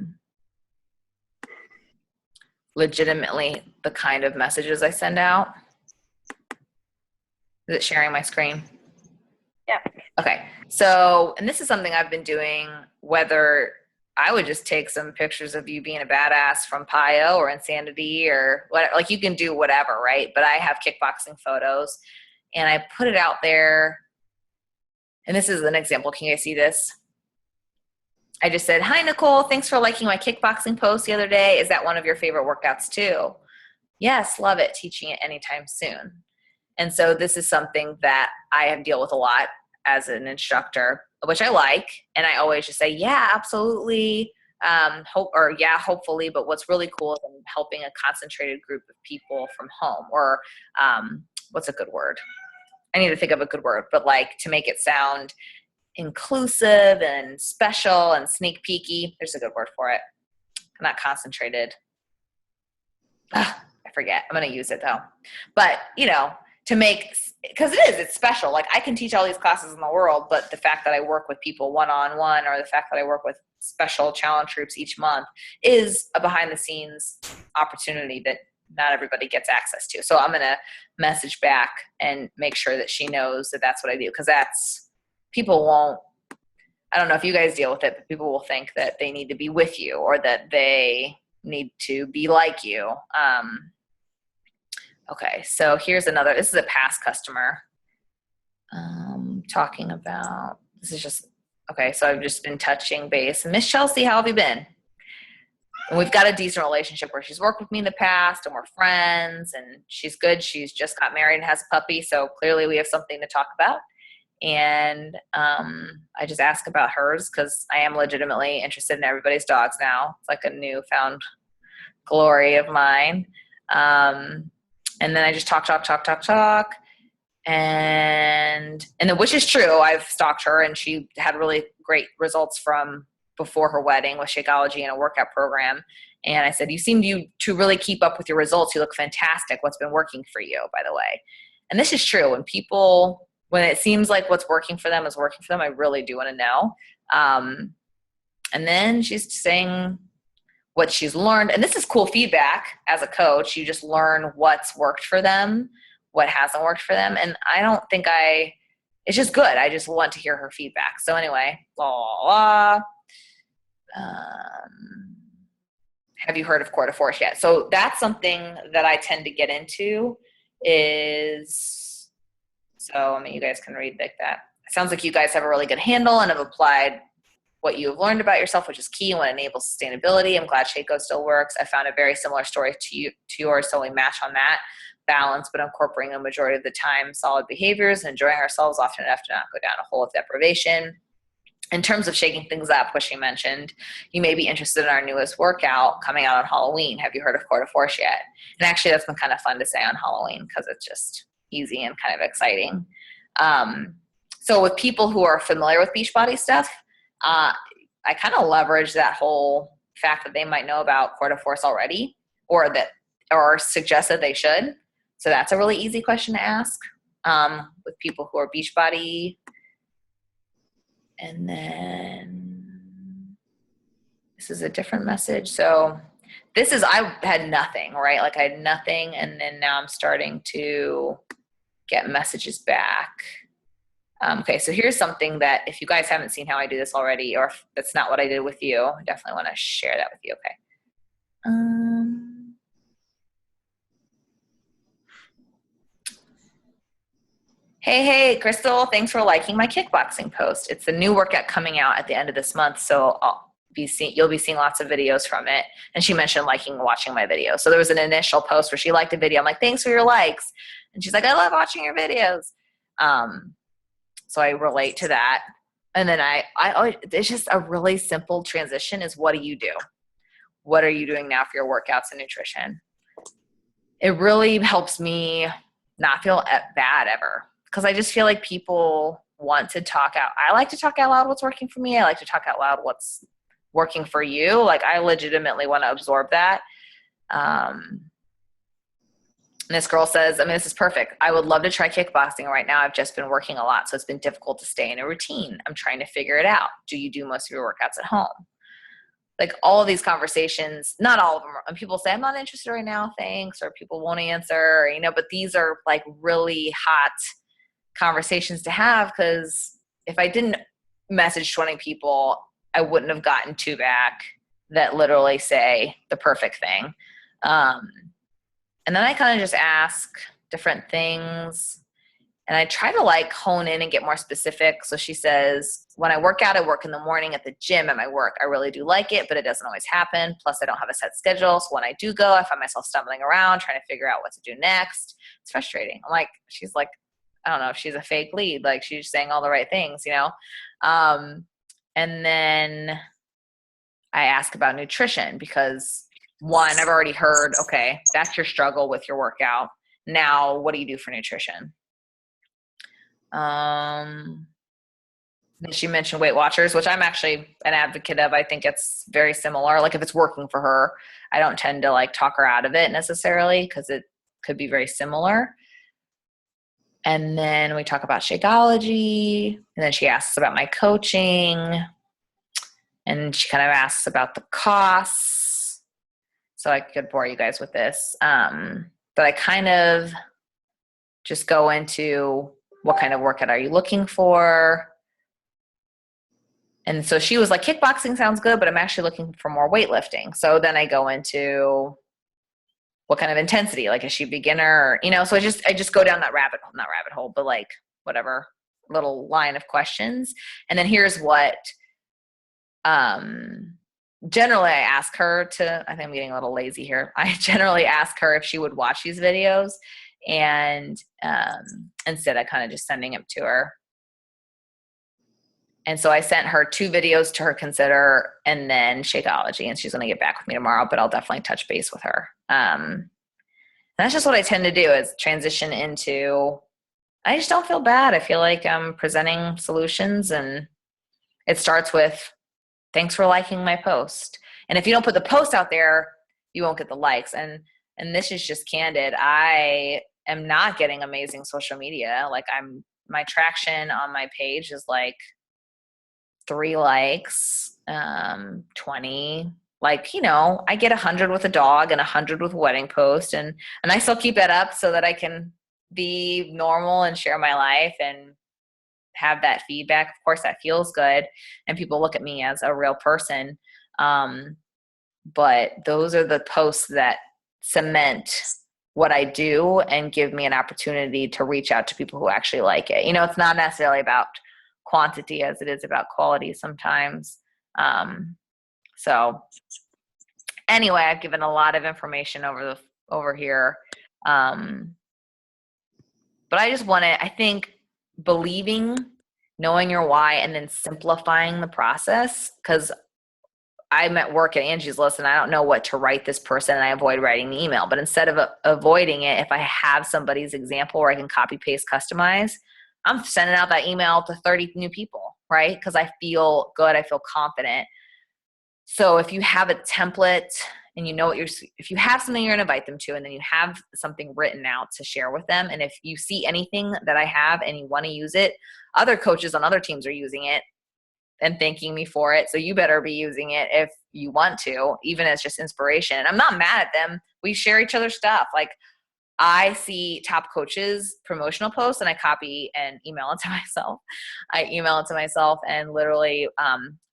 legitimately the kind of messages I send out. Is it sharing my screen? Yeah. Okay. So, and this is something I've been doing, whether I would just take some pictures of you being a badass from PIO or Insanity or whatever, like you can do whatever, right? But I have kickboxing photos and I put it out there. And this is an example. Can you guys see this? I just said, hi, Nicole. Thanks for liking my kickboxing post the other day. Is that one of your favorite workouts too? Yes. Love it. Teaching it anytime soon. And so this is something that I have dealt with a lot as an instructor, which I like. And I always just say, yeah, absolutely. Hopefully. But what's really cool is I'm helping a concentrated group of people from home, or what's a good word? I need to think of a good word, but like to make it sound inclusive and special and sneak peeky. There's a good word for it. Not concentrated. I forget. I'm going to use it though. But, to make, because it's special. Like I can teach all these classes in the world, but the fact that I work with people one-on-one, or the fact that I work with special challenge troops each month, is a behind the scenes opportunity that not everybody gets access to. So I'm going to message back and make sure that she knows that that's what I do. Because people won't, I don't know if you guys deal with it, but people will think that they need to be with you or that they need to be like you. Okay, so here's another. This is a past customer talking about, this is just, okay, so I've just been touching base. Miss Chelsea, how have you been? And we've got a decent relationship where she's worked with me in the past and we're friends and she's good. She's just got married and has a puppy, so clearly we have something to talk about. And I just ask about hers because I am legitimately interested in everybody's dogs now. It's like a newfound glory of mine. And then I just talk. And then, which is true, I've stalked her and she had really great results from before her wedding with Shakeology and a workout program. And I said, you seem to really keep up with your results. You look fantastic. What's been working for you, by the way? And this is true. When it seems like what's working for them is working for them, I really do want to know. And then she's saying what she's learned. And this is cool feedback as a coach. You just learn what's worked for them, what hasn't worked for them. And I don't think it's just good. I just want to hear her feedback. So anyway, have you heard of Core de Force yet? So that's something that I tend to get into you guys can read like that. It sounds like you guys have a really good handle and have applied what you have learned about yourself, which is key and what enables sustainability. I'm glad Shaco still works. I found a very similar story to yours, so we match on that balance, but incorporating a majority of the time solid behaviors and enjoying ourselves often enough to not go down a hole of deprivation. In terms of shaking things up, which you mentioned, you may be interested in our newest workout coming out on Halloween. Have you heard of Quarter Force yet? And actually, that's been kind of fun to say on Halloween because it's just easy and kind of exciting. So with people who are familiar with Beachbody stuff, I kind of leverage that whole fact that they might know about Quarter Force already, or suggest that they should. So that's a really easy question to ask with people who are Beachbody. And then this is a different message. So this is, I had nothing, right? Like I had nothing. And then now I'm starting to get messages back. Okay, so here's something that if you guys haven't seen how I do this already, or if that's not what I did with you, I definitely want to share that with you. Okay. Hey, Crystal, thanks for liking my kickboxing post. It's the new workout coming out at the end of this month, so you'll be seeing lots of videos from it. And she mentioned liking and watching my videos. So there was an initial post where she liked a video. I'm like, thanks for your likes. And she's like, I love watching your videos. So I relate to that. And then it's just a really simple transition is, what do you do? What are you doing now for your workouts and nutrition? It really helps me not feel bad ever. Because I just feel like people want to talk out. I like to talk out loud what's working for me. I like to talk out loud what's working for you. Like I legitimately want to absorb that. And this girl says, this is perfect. I would love to try kickboxing right now. I've just been working a lot, so it's been difficult to stay in a routine. I'm trying to figure it out. Do you do most of your workouts at home? Like all of these conversations, not all of them. And people say, I'm not interested right now, thanks. Or people won't answer, but these are like really hot conversations to have, because if I didn't message 20 people, I wouldn't have gotten 2 back that literally say the perfect thing. And then I kind of just ask different things, and I try to like hone in and get more specific. So she says, when I work out, I work in the morning at the gym at my work. I really do like it, but it doesn't always happen. Plus I don't have a set schedule. So when I do go, I find myself stumbling around, trying to figure out what to do next. It's frustrating. She's like, I don't know if she's a fake lead. Like she's saying all the right things, And then I ask about nutrition because one, I've already heard, okay, that's your struggle with your workout. Now, what do you do for nutrition? Then she mentioned Weight Watchers, which I'm actually an advocate of. I think it's very similar. Like if it's working for her, I don't tend to like talk her out of it necessarily because it could be very similar. And then we talk about Shakeology, and then she asks about my coaching, and she kind of asks about the costs. So I could bore you guys with this. But I kind of just go into what kind of workout are you looking for? And so she was like, kickboxing sounds good, but I'm actually looking for more weightlifting. So then I go into what kind of intensity, like is she beginner, so I just go down that not rabbit hole, but like whatever little line of questions. And then here's what, generally I ask her to, I think I'm getting a little lazy here. I generally ask her if she would watch these videos, and instead I kind of just sending them to her. And so I sent her 2 videos to her consider, and then Shakeology, and she's going to get back with me tomorrow, but I'll definitely touch base with her. And that's just what I tend to do, is transition into, I just don't feel bad. I feel like I'm presenting solutions, and it starts with, thanks for liking my post. And if you don't put the post out there, you won't get the likes. And this is just candid. I am not getting amazing social media. Like my traction on my page is like 3 likes, 20, like, I get 100 with a dog and 100 with a wedding post. And I still keep that up so that I can be normal and share my life and have that feedback. Of course, that feels good. And people look at me as a real person. But those are the posts that cement what I do and give me an opportunity to reach out to people who actually like it. It's not necessarily about quantity as it is about quality sometimes. So anyway, I've given a lot of information over here. But I just I think believing, knowing your why, and then simplifying the process, because I'm at work at Angie's List and I don't know what to write this person and I avoid writing the email. But instead of avoiding it, if I have somebody's example where I can copy, paste, customize, I'm sending out that email to 30 new people, right? Because I feel good, I feel confident. So if you have a template and you know if you have something you're going to invite them to, and then you have something written out to share with them, and if you see anything that I have and you want to use it, other coaches on other teams are using it and thanking me for it. So you better be using it if you want to, even as just inspiration. And I'm not mad at them. We share each other's stuff. Like, I see top coaches promotional posts and I copy and email it to myself. I email it to myself and literally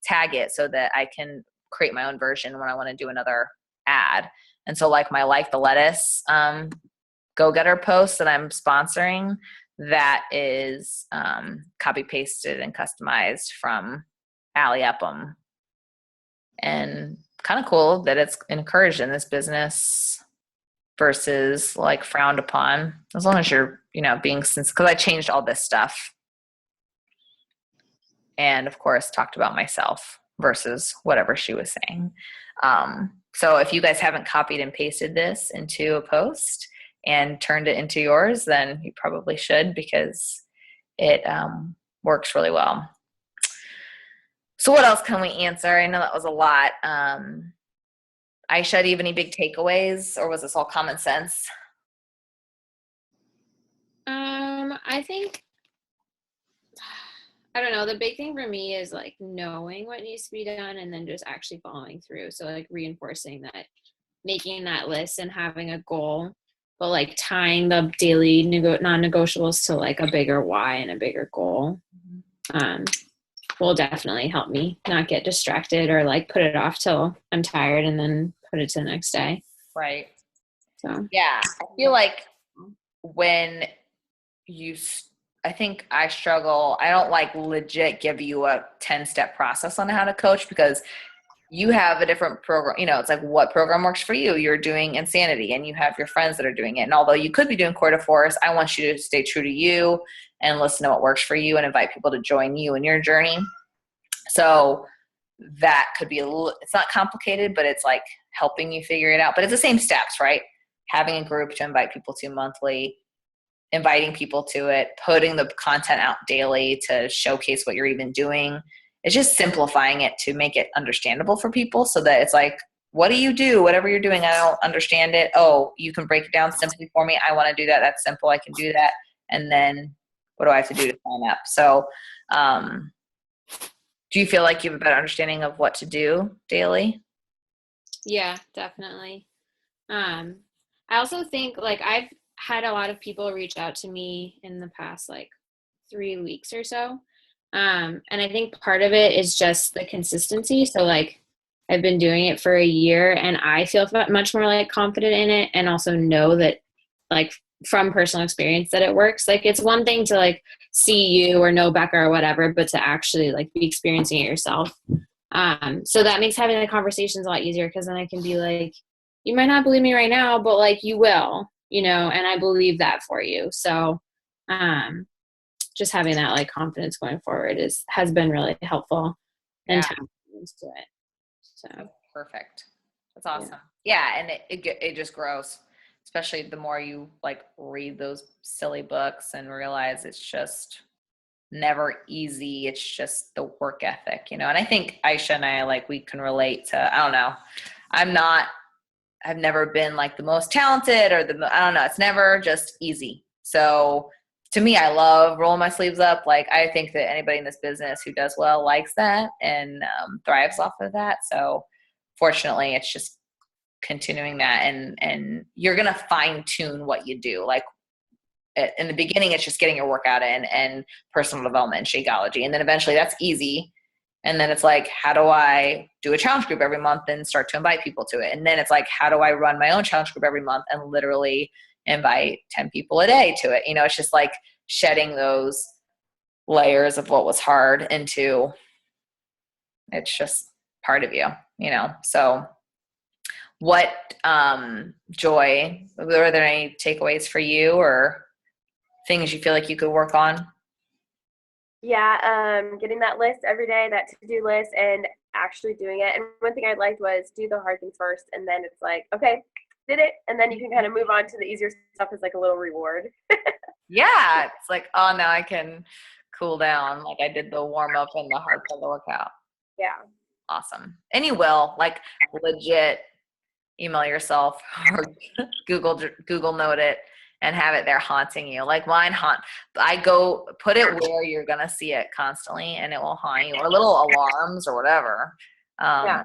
tag it so that I can create my own version when I want to do another ad. And so like my Like the Lettuce go-getter post that I'm sponsoring, that is copy pasted and customized from Allie Epham. And kind of cool that it's encouraged in this business versus like frowned upon, as long as you're, being because I changed all this stuff. And of course talked about myself versus whatever she was saying. So if you guys haven't copied and pasted this into a post and turned it into yours, then you probably should, because it works really well. So what else can we answer? I know that was a lot. Aisha, do you have any big takeaways, or was this all common sense? I think, I don't know, the big thing for me is like knowing what needs to be done and then just actually following through. So like reinforcing that, making that list and having a goal, but like tying the daily non-negotiables to like a bigger why and a bigger goal will definitely help me not get distracted or like put it off till I'm tired and then put it to the next day. Right. So yeah, I feel like when I think I struggle, I don't like legit give you a 10-step process on how to coach, because you have a different program. It's like, what program works for you? You're doing Insanity and you have your friends that are doing it. And although you could be doing Core de Force, I want you to stay true to you and listen to what works for you and invite people to join you in your journey. So that could be it's not complicated, but it's like helping you figure it out. But it's the same steps, right? Having a group to invite people to monthly, inviting people to it, putting the content out daily to showcase what you're even doing. It's just simplifying it to make it understandable for people, so that it's like, what do you do? Whatever you're doing, I don't understand it. Oh, you can break it down simply for me. I want to do that. That's simple. I can do that. And then what do I have to do to sign up? So do you feel like you have a better understanding of what to do daily? yeah, definitely. I also think like I've had a lot of people reach out to me in the past like 3 weeks or so. And I think part of it is just the consistency. So like I've been doing it for a year and I feel much more like confident in it, and also know that like from personal experience that it works. Like it's one thing to like see you or know Becca or whatever, but to actually like be experiencing it yourself. So that makes having the conversations a lot easier, because then I can be like, you might not believe me right now, but like you will, and I believe that for you. So just having that like confidence going forward has been really helpful and tapping into it. So perfect. That's awesome. Yeah, and it just grows, especially the more you like read those silly books and realize it's just never easy. It's just the work ethic, And I think Aisha and I, like, we can relate to, I don't know. I've never been like the most talented or I don't know. It's never just easy. So to me, I love rolling my sleeves up. Like, I think that anybody in this business who does well likes that and thrives off of that. So fortunately, it's just continuing that, and you're going to fine tune what you do. Like in the beginning, it's just getting your workout in and personal development and Shakeology. And then eventually that's easy. And then it's like, how do I do a challenge group every month and start to invite people to it? And then it's like, how do I run my own challenge group every month and literally invite 10 people a day to it? It's just like shedding those layers of what was hard into, it's just part of you, you know? So what, Joy, were there any takeaways for you or things you feel like you could work on? Yeah, getting that list every day, that to-do list, and actually doing it. And one thing I liked was do the hard things first, and then it's like, okay, did it, and then you can kind of move on to the easier stuff as like a little reward. Yeah. It's like, oh, now I can cool down. Like I did the warm up and the hard part of the workout. Yeah. Awesome. And you will like legit email yourself or Google note it and have it there haunting you. Like mine I go put it where you're going to see it constantly and it will haunt you, or little alarms or whatever. Yeah.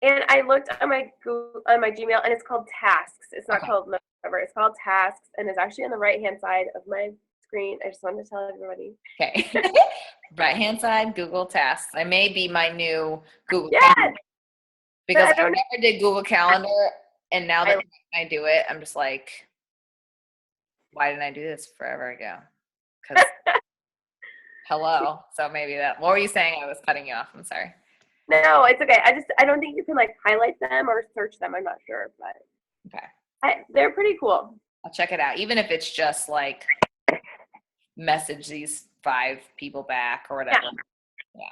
And I looked on my Google, on my Gmail, and it's called Tasks. It's not called Notes, whatever. It's called Tasks, and it's actually on the right-hand side of my screen. I just wanted to tell everybody. Okay. Right hand side, Google Tasks. I may be my new Google Yes. Calendar, because I I don't never did Google Calendar, and now that I do it, I'm just like, why didn't I do this forever ago? Because hello. So maybe that. What were you saying? I was cutting you off. I'm sorry. No, it's okay. I don't think you can like highlight them or search them. I'm not sure, but Okay. they're pretty cool. I'll check it out. Even if it's just like message these 5 people back or whatever. Yeah.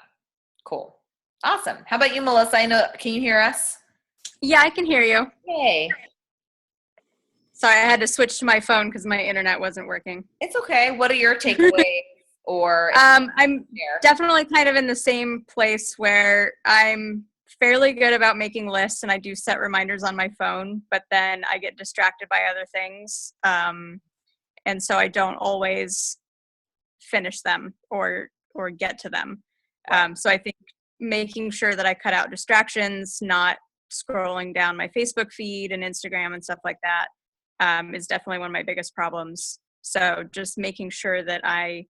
Cool. Awesome. How about you, Melissa? I know. Can you hear us? Yeah, I can hear you. Hey. Sorry, I had to switch to my phone because my internet wasn't working. It's okay. What are your takeaways or I'm share? definitely kind of in the same place where I'm fairly good about making lists and I do set reminders on my phone, but then I get distracted by other things. And so I don't always finish them or get to them. So I think making sure that I cut out distractions, not scrolling down my Facebook feed and Instagram and stuff like that, is definitely one of my biggest problems. So just making sure that I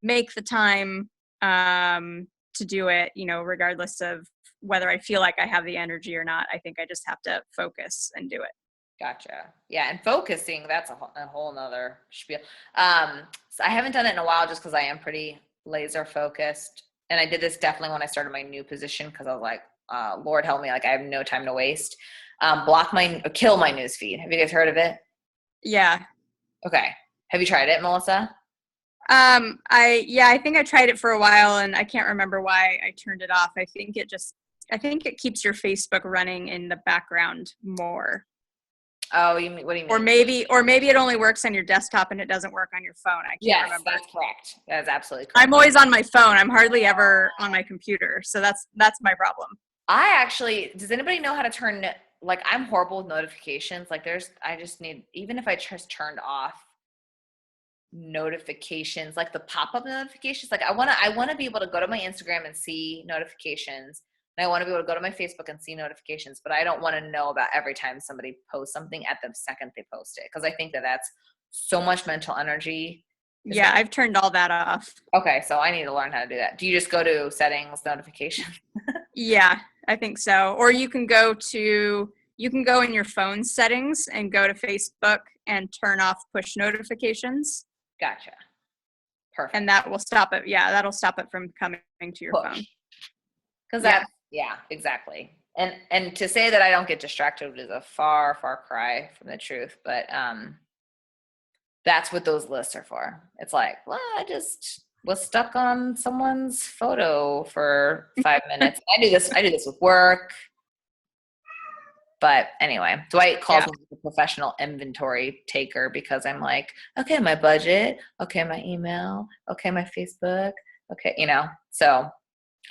make the time to do it, you know, regardless of whether I feel like I have the energy or not. I think I just have to focus and do it. Gotcha. Yeah, and focusing, that's a whole nother spiel. So I haven't done it in a while just because I am pretty laser focused. And I did this definitely when I started my new position because I was like, Lord help me, like I have no time to waste. Kill my news feed. Have you guys heard of it? Yeah. Okay. Have you tried it, Melissa? I think I tried it for a while and I can't remember why I turned it off. I think it keeps your Facebook running in the background more. Oh, what do you mean? Or maybe it only works on your desktop and it doesn't work on your phone. I can't remember. That's correct. That is absolutely correct. I'm always on my phone. I'm hardly ever on my computer. So that's my problem. Does anybody know how to turn, like I'm horrible with notifications. Like I just need, even if I just turned off notifications, like the pop-up notifications, like I want to be able to go to my Instagram and see notifications. And I want to be able to go to my Facebook and see notifications, but I don't want to know about every time somebody posts something at the second they post it. Cause I think that's so much mental energy. Yeah, I've turned all that off. Okay. So I need to learn how to do that. Do you just go to settings, notifications? Yeah, I think so. Or you can go in your phone settings and go to Facebook and turn off push notifications. Gotcha. Perfect. And that will stop it. Yeah, that'll stop it from coming to your phone. Because yeah, exactly. And to say that I don't get distracted is a far, far cry from the truth. But that's what those lists are for. It's like, well, I just was stuck on someone's photo for 5 minutes. I do this with work. But anyway, Dwight calls me a professional inventory taker because I'm like, okay, my budget, okay, my email, okay, my Facebook, okay, so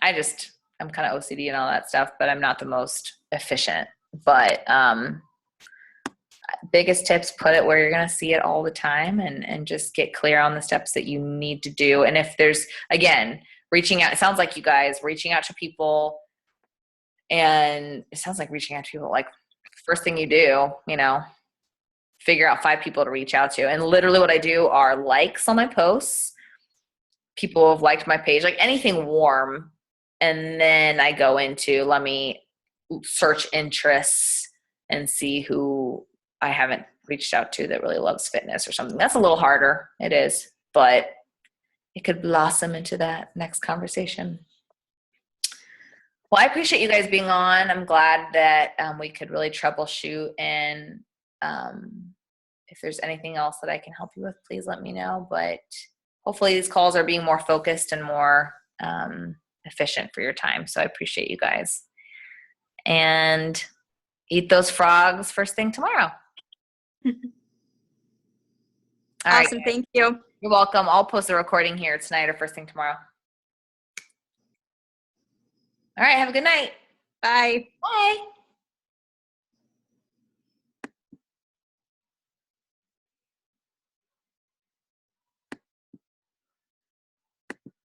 I'm kind of OCD and all that stuff, but I'm not the most efficient. But biggest tips, put it where you're going to see it all the time and just get clear on the steps that you need to do. And if there's, again, reaching out, it sounds like you guys reaching out to people, and it sounds like reaching out to people, like first thing you do, figure out 5 people to reach out to. And literally what I do are likes on my posts. People have liked my page, like anything warm. And then I go into, let me search interests and see who I haven't reached out to that really loves fitness or something. That's a little harder. It is, but it could blossom into that next conversation. Well, I appreciate you guys being on. I'm glad that we could really troubleshoot. And if there's anything else that I can help you with, please let me know. But hopefully these calls are being more focused and more efficient for your time. So I appreciate you guys. And eat those frogs first thing tomorrow. All right. Awesome. Thank you. You're welcome. I'll post a recording here tonight or first thing tomorrow. All right. Have a good night. Bye. Bye.